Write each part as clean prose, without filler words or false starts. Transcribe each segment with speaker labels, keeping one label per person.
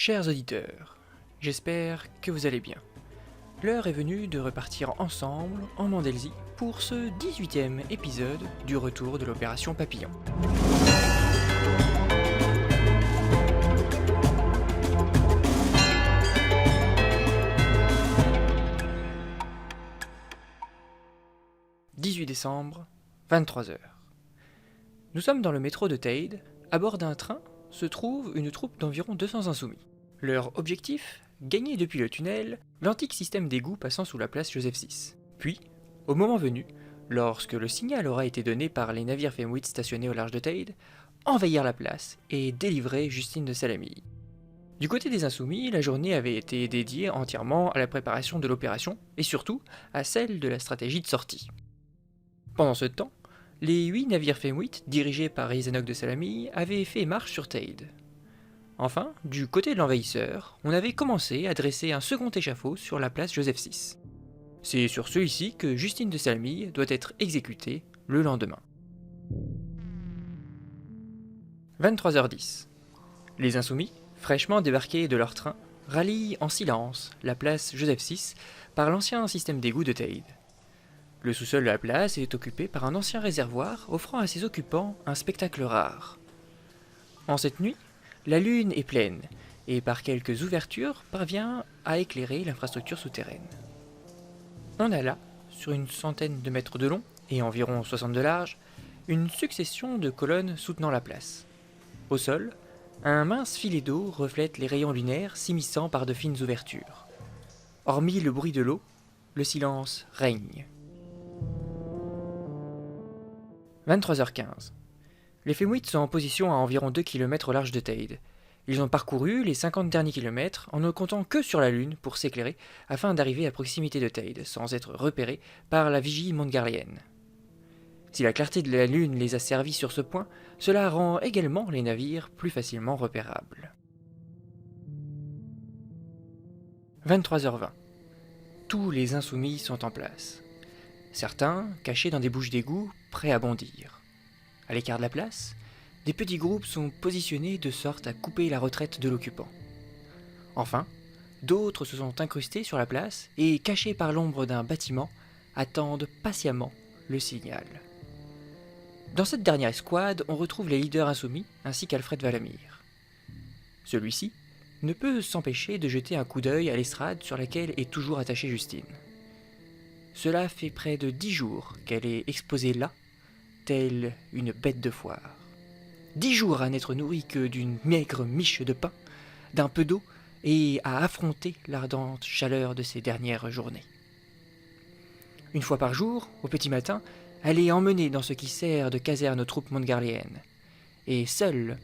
Speaker 1: Chers auditeurs, j'espère que vous allez bien. L'heure est venue de repartir ensemble en Mandelsie pour ce 18e épisode du retour de l'opération Papillon. « 18 décembre, 23h. Nous sommes dans le métro de Teyde. À bord d'un train se trouve une troupe d'environ 200 insoumis. Leur objectif, gagner depuis le tunnel l'antique système d'égout passant sous la place Joseph VI. Puis, au moment venu, lorsque le signal aura été donné par les navires Femwitt stationnés au large de Teyde, envahir la place et délivrer Justine de Salamille. Du côté des insoumis, la journée avait été dédiée entièrement à la préparation de l'opération et surtout à celle de la stratégie de sortie. Pendant ce temps, les 8 navires Femwitt, dirigés par Izanok de Salamille, avaient fait marche sur Teyde. Enfin, du côté de l'envahisseur, on avait commencé à dresser un second échafaud sur la place Joseph VI. C'est sur celui-ci que Justine de Salamille doit être exécutée le lendemain. 23h10. Les insoumis, fraîchement débarqués de leur train, rallient en silence la place Joseph VI par l'ancien système d'égout de Teyde. Le sous-sol de la place est occupé par un ancien réservoir offrant à ses occupants un spectacle rare. En cette nuit, la lune est pleine et par quelques ouvertures parvient à éclairer l'infrastructure souterraine. On a là, sur une centaine de mètres de long et environ 60 de large, une succession de colonnes soutenant la place. Au sol, un mince filet d'eau reflète les rayons lunaires s'immisçant par de fines ouvertures. Hormis le bruit de l'eau, le silence règne. 23h15. Les Femwitt sont en position à environ 2 km au large de Teyde. Ils ont parcouru les 50 derniers kilomètres en ne comptant que sur la lune pour s'éclairer afin d'arriver à proximité de Teyde sans être repérés par la vigie montgarlienne. Si la clarté de la lune les a servis sur ce point, cela rend également les navires plus facilement repérables. 23h20. Tous les insoumis sont en place. Certains cachés dans des bouches d'égout, prêts à bondir. À l'écart de la place, des petits groupes sont positionnés de sorte à couper la retraite de l'occupant. Enfin, d'autres se sont incrustés sur la place et, cachés par l'ombre d'un bâtiment, attendent patiemment le signal. Dans cette dernière escouade, on retrouve les leaders insoumis ainsi qu'Alfred Valamir. Celui-ci ne peut s'empêcher de jeter un coup d'œil à l'estrade sur laquelle est toujours attachée Justine. Cela fait près de 10 jours qu'elle est exposée là, telle une bête de foire. 10 jours à n'être nourrie que d'une maigre miche de pain, d'un peu d'eau et à affronter l'ardente chaleur de ces dernières journées. Une fois par jour, au petit matin, elle est emmenée dans ce qui sert de caserne aux troupes montgarliennes. Et seul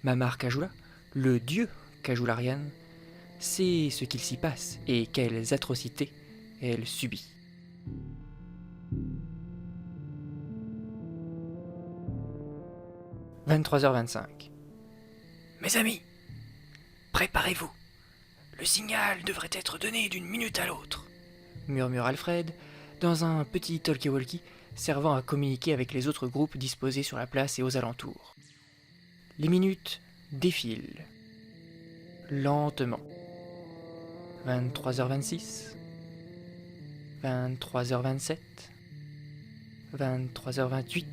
Speaker 1: Mamar Kajula, le dieu Kajularian, sait ce qu'il s'y passe et quelles atrocités elle subit. « 23h25. Mes amis, préparez-vous. Le signal devrait être donné d'une minute à l'autre, murmure Alfred dans un petit talkie-walkie servant à communiquer avec les autres groupes disposés sur la place et aux alentours. Les minutes défilent. Lentement. 23h26. 23h27. 23h28.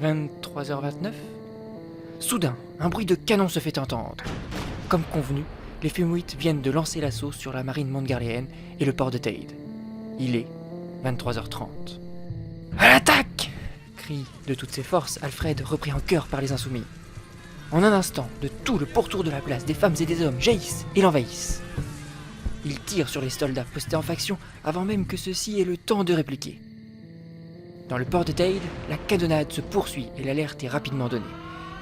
Speaker 1: 23h29. Soudain, un bruit de canon se fait entendre. Comme convenu, les Femwitt viennent de lancer l'assaut sur la marine montgarlienne et le port de Teyde. Il est 23h30. « À l'attaque !» crie de toutes ses forces Alfred, repris en chœur par les insoumis. En un instant, de tout le pourtour de la place, des femmes et des hommes jaillissent et l'envahissent. Ils tirent sur les soldats postés en faction avant même que ceux-ci aient le temps de répliquer. Dans le port de Teyde, la canonnade se poursuit et l'alerte est rapidement donnée.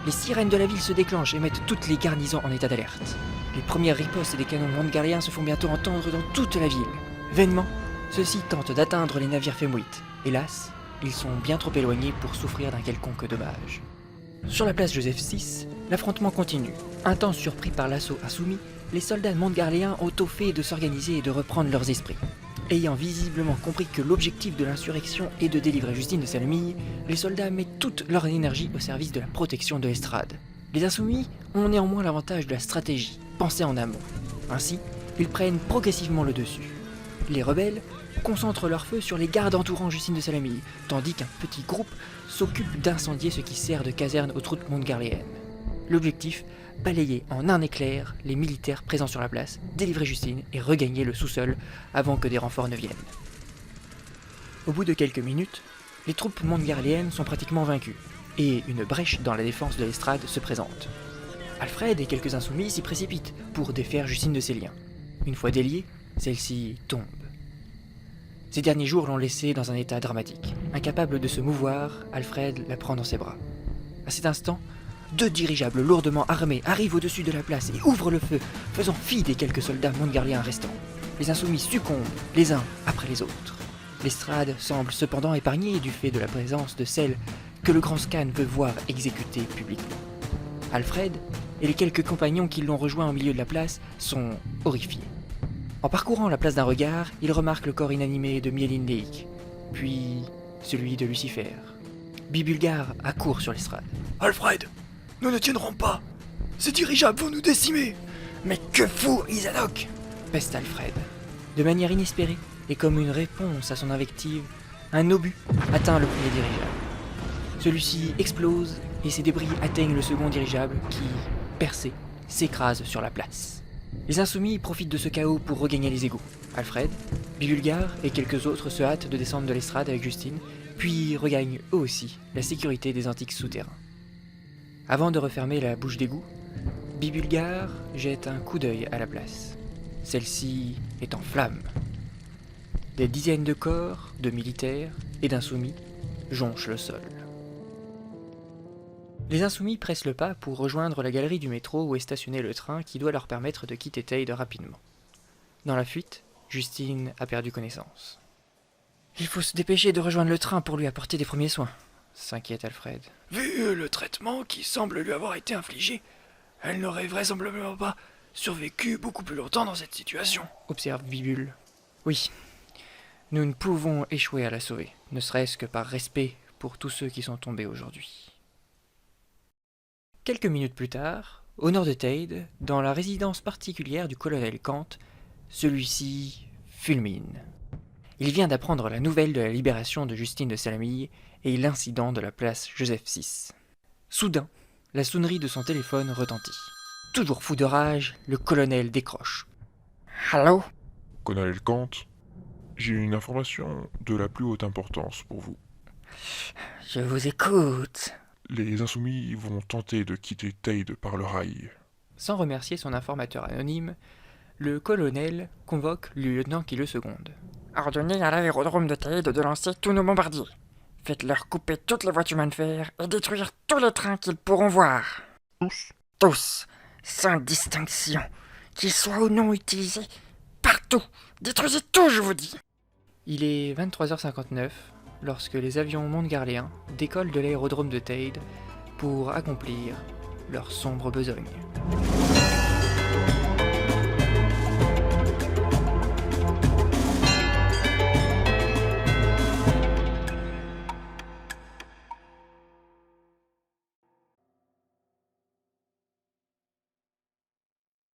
Speaker 1: Les sirènes de la ville se déclenchent et mettent toutes les garnisons en état d'alerte. Les premières ripostes des canons montgarliens se font bientôt entendre dans toute la ville. Vainement, ceux-ci tentent d'atteindre les navires Femwitt. Hélas, ils sont bien trop éloignés pour souffrir d'un quelconque dommage. Sur la place Joseph VI, l'affrontement continue. Un temps surpris par l'assaut insoumis, les soldats montgarliens ont tôt fait de s'organiser et de reprendre leurs esprits. Ayant visiblement compris que l'objectif de l'insurrection est de délivrer Justine de Salamille, les soldats mettent toute leur énergie au service de la protection de l'estrade. Les insoumis ont néanmoins l'avantage de la stratégie. penser en amont. Ainsi, ils prennent progressivement le dessus. Les rebelles concentrent leur feu sur les gardes entourant Justine de Salamilly, tandis qu'un petit groupe s'occupe d'incendier ce qui sert de caserne aux troupes montgarléennes. L'objectif, balayer en un éclair les militaires présents sur la place, délivrer Justine et regagner le sous-sol avant que des renforts ne viennent. Au bout de quelques minutes, les troupes montgarléennes sont pratiquement vaincues, et une brèche dans la défense de l'estrade se présente. Alfred et quelques insoumis s'y précipitent pour défaire Justine de ses liens. Une fois déliée, celle-ci tombe. Ces derniers jours l'ont laissée dans un état dramatique. Incapable de se mouvoir, Alfred la prend dans ses bras. À cet instant, 2 dirigeables lourdement armés arrivent au-dessus de la place et ouvrent le feu, faisant fi des quelques soldats montgarléens restants. Les insoumis succombent, les uns après les autres. L'estrade semble cependant épargnée du fait de la présence de celle que le grand scan veut voir exécutée publiquement. Alfred et les quelques compagnons qui l'ont rejoint au milieu de la place sont horrifiés. En parcourant la place d'un regard, il remarque le corps inanimé de Mielin Leik, puis celui de Lucifer. Bibulgar accourt sur l'estrade.
Speaker 2: « Alfred, nous ne tiendrons pas. Ces dirigeables vont nous décimer. »
Speaker 1: « Mais que fou, Isadok !» peste Alfred. De manière inespérée, et comme une réponse à son invective, un obus atteint le premier dirigeable. Celui-ci explose et ses débris atteignent le second dirigeable qui, percé, s'écrase sur la place. Les insoumis profitent de ce chaos pour regagner les égouts. Alfred, Bibulgar et quelques autres se hâtent de descendre de l'estrade avec Justine, puis regagnent eux aussi la sécurité des antiques souterrains. Avant de refermer la bouche d'égout, Bibulgar jette un coup d'œil à la place. Celle-ci est en flammes. Des dizaines de corps, de militaires et d'insoumis jonchent le sol. Les insoumis pressent le pas pour rejoindre la galerie du métro où est stationné le train qui doit leur permettre de quitter Teyde rapidement. Dans la fuite, Justine a perdu connaissance. « Il faut se dépêcher de rejoindre le train pour lui apporter des premiers soins », s'inquiète Alfred.
Speaker 2: « Vu le traitement qui semble lui avoir été infligé, elle n'aurait vraisemblablement pas survécu beaucoup plus longtemps dans cette situation, »
Speaker 1: observe Bibule. « Oui, nous ne pouvons échouer à la sauver, ne serait-ce que par respect pour tous ceux qui sont tombés aujourd'hui. » Quelques minutes plus tard, au nord de Teyde, dans la résidence particulière du colonel Kant, celui-ci fulmine. Il vient d'apprendre la nouvelle de la libération de Justine de Salamilly et l'incident de la place Joseph VI. Soudain, la sonnerie de son téléphone retentit. Toujours fou de rage, le colonel décroche. « Allô ?
Speaker 3: Colonel Kant, j'ai une information de la plus haute importance pour vous. »«
Speaker 1: Je vous écoute. »
Speaker 3: Les insoumis vont tenter de quitter Teyde par le rail.
Speaker 1: Sans remercier son informateur anonyme, le colonel convoque le lieutenant qui le seconde.
Speaker 4: Ordonnez à l'aérodrome de Teyde de lancer tous nos bombardiers. Faites-leur couper toutes les voitures de fer et détruire tous les trains qu'ils pourront voir.
Speaker 3: Tous ?
Speaker 4: Tous, sans distinction, qu'ils soient ou non utilisés, partout. Détruisez tout, je vous dis.
Speaker 1: Il est 23h59 lorsque les avions montgarléens décollent de l'aérodrome de Teyde pour accomplir leur sombre besogne.